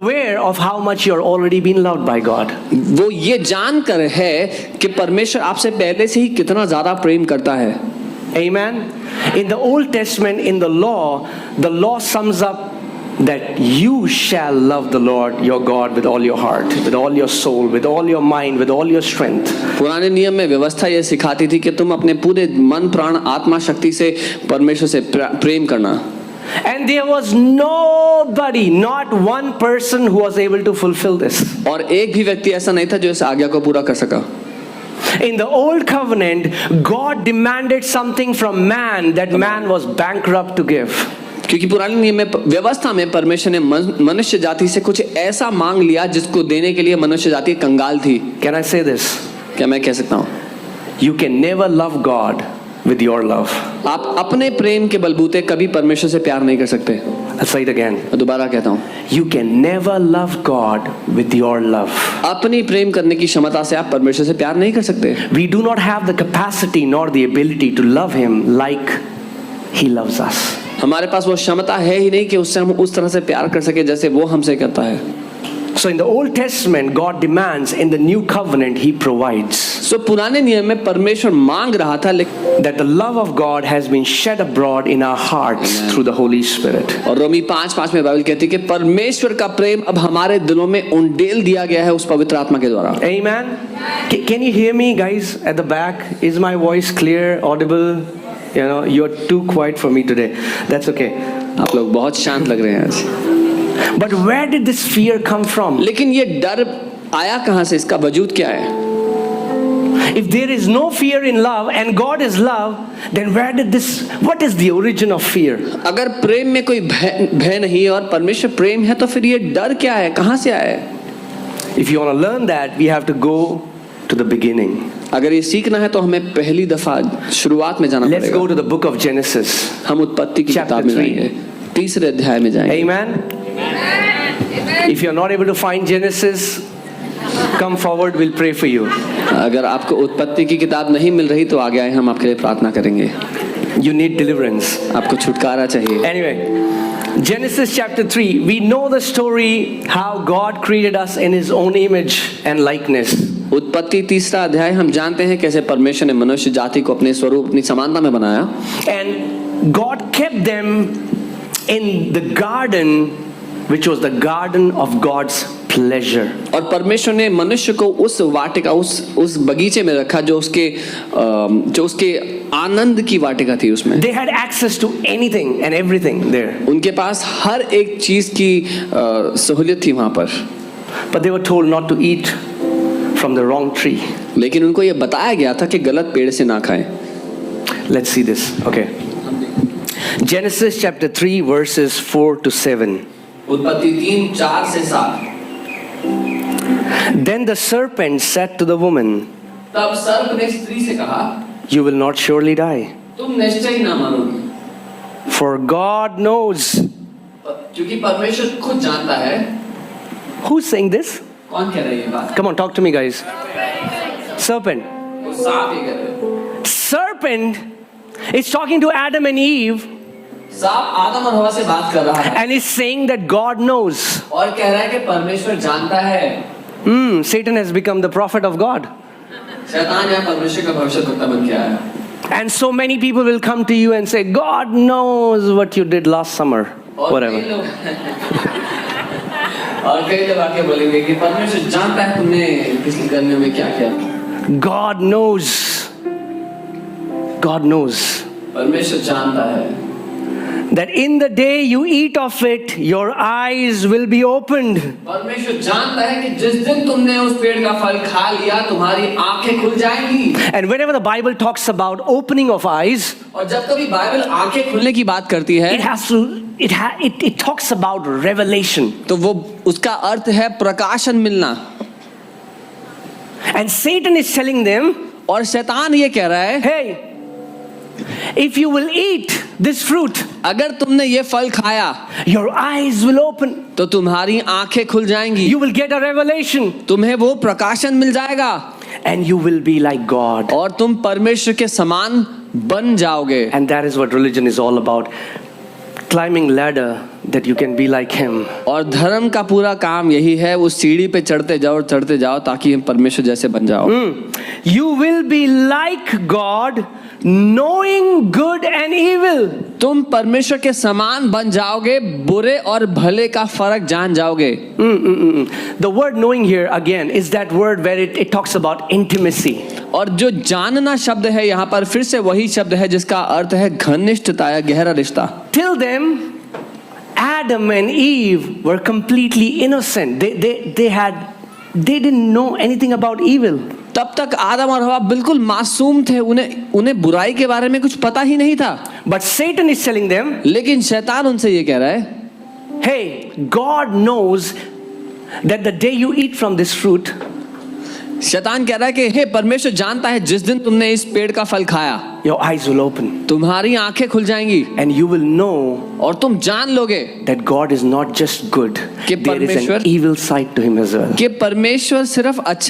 aware of how much you're already been loved by God. वो ये जानकर है कि परमेश्वर आपसे पहले से ही कितना ज्यादा प्रेम करता है। Amen. In the Old Testament, in the law sums up that you shall love the Lord your God with all your heart, with all your soul, with all your mind, with all your strength. पुराने नियम में व्यवस्था ये सिखाती थी कि तुम अपने पूरे मन प्राण आत्मा शक्ति से परमेश्वर से प्रेम करना। And there was nobody, not one person who was able to fulfill this. और एक भी व्यक्ति ऐसा नहीं था जो इस आज्ञा को पूरा कर सका। In the old covenant, God demanded something from man that man was bankrupt to give. क्योंकि पुराने नियम में व्यवस्था में परमेश्वर ने मनुष्य जाति से कुछ ऐसा मांग लिया जिसको देने के लिए मनुष्य जाति कंगाल थी। Can I say this? क्या मैं कह सकता हूँ? You can never love God with your love. आप अपने प्रेम के बलबूते कभी परमेश्वर से प्यार नहीं कर सकते। I'll say it again. मैं दोबारा कहता हूँ, You can never love God with your love. अपनी प्रेम करने की क्षमता से आप परमेश्वर से प्यार नहीं कर सकते। We do not have the capacity nor the ability to love Him like He loves us. हमारे पास वो क्षमता है ही नहीं कि उससे हम उस तरह से प्यार कर सके जैसे वो हमसे करता है। So in the Old Testament, God demands. In the New Covenant, He provides. So पुराने नियम में परमेश्वर मांग रहा था that the love of God has been shed abroad in our hearts through the Holy Spirit. और रोमी 5:5 में बाइबल कहती है कि परमेश्वर का प्रेम अब हमारे दिलों में उंडेल दिया गया है उस पवित्र आत्मा के द्वारा। Amen. Can you hear me, guys, at the back? Is my voice clear, audible? You know, you're too quiet for me today. That's okay. आप लोग बहुत शांत लग रहे हैं आज। But where did this fear come from? लेकिन ये डर आया कहाँ से? इसका वजूद क्या है? If there is no fear in love and God is love, then what is the origin of fear? अगर प्रेम में कोई भय नहीं और परमेश्वर प्रेम है तो फिर ये डर क्या है? कहाँ से आया है? If you want to learn that, we have to go to the beginning. अगर ये सीखना है तो हमें पहली दफा शुरुआत में जाना पड़ेगा। Let's go to the book of Genesis. हम उत्पत्ति की किताब में जाएंगे, 3 अध्याय में जाएंगे। Amen. If you're not able to find Genesis, come forward, we'll pray for you. अगर आपको उत्पत्ति की किताब नहीं मिल रही तो आगे आए, हम आपके लिए प्रार्थना करेंगे। You need deliverance. आपको छुटकारा चाहिए। Anyway, Genesis chapter 3, we know the story how God created us in His own image and likeness. उत्पत्ति 3 अध्याय हम जानते हैं कैसे परमेश्वर ने मनुष्य जाति को अपने स्वरूप अपनी समानता में बनाया। And God kept them in the garden, which was the garden of God's pleasure. और परमेश्वर ने मनुष्य को उस वाटिका उस बगीचे में रखा जो उसके आनंद की वाटिका थी। उसमें They had access to anything and everything there. उनके पास हर एक चीज की सहूलियत थी वहां पर। But they were told not to eat from the wrong tree. लेकिन उनको ये बताया गया था कि गलत पेड़ से ना खाएं। Let's see this. Okay. Genesis chapter 3 verses 4 to 7. उत्पत्ति 3:4 से 7। Then the serpent said to the woman, तब सर्प ने स्त्री से कहा, You will not surely die. तुम निश्चय ही ना मरोगी। For God knows. क्योंकि परमेश्वर खुद जानता है। Who's saying this? कौन कह रहा है ये बात? Come on, talk to me, guys. Serpent. वो सांप ये कह रहे हैं। Serpent is talking to Adam and Eve. सांप आदम और हवा से बात कर रहा है। And is saying that God knows. और कह रहा है कि परमेश्वर जानता है। Satan has become the prophet of God. शैतान यहाँ परमेश्वर का भविष्यद्वक्ता बन के आया। And so many people will come to you and say, God knows what you did last summer. Whatever. और कई लोग आके बोलेंगे कि परमेश्वर जानता है तुमने पिछली गर्मियों में क्या किया। God knows. God knows. परमेश्वर जानता है that in the day you eat of it, your eyes will be opened. परमेश्वर जानता है कि जिस दिन तुमने उस पेड़ का फल खा लिया तुम्हारी आंखें खुल जाएंगी। And whenever the Bible talks about opening of eyes, और जब कभी बाइबल आंखें खुलने की बात करती है, it talks about revelation. तो वो उसका अर्थ है प्रकाशन मिलना। And Satan is telling them, और शैतान ये कह रहा है, hey, if you will eat this fruit, अगर तुमने ये फल खाया, your eyes will open. तो तुम्हारी आंखें खुल जाएंगी। You will get a revelation. तुम्हें वो प्रकाशन मिल जाएगा। And you will be like God. और तुम परमेश्वर के समान बन जाओगे। And that is what religion is all about. Climbing ladder that you can be like Him. और धर्म का पूरा काम यही है, उस सीढ़ी पे चढ़ते जाओ ताकि हम परमेश्वर जैसे बन जाओ। You will be like God, knowing good and evil. तुम परमेश्वर के समान बन जाओगे, बुरे और भले का फर्क जान जाओगे। The word knowing here again is that word where it talks about intimacy. और जो जानना शब्द है यहाँ पर फिर से वही शब्द है जिसका अर्थ है घनिष्ठता या गहरा रिश्ता। Till then, Adam and Eve were completely innocent. They didn't know anything about evil. तब तक आदम और हवा बिल्कुल मासूम थे, उन्हें बुराई के बारे में कुछ पता ही नहीं था। But Satan is telling them, लेकिन शैतान उनसे ये कह रहा है, hey, God knows that the day you eat from this fruit, शैतान कह रहा है कि हे परमेश्वर जानता है जिस दिन तुमने इस पेड़ का फल खाया, your eyes will open तुम्हारी आंखें खुल जाएंगी and you will know और तुम जान लोगे that God is not just good, कि there is an परमेश्वर- evil side to Him as well. कि परमेश्वर सिर्फ अच्छा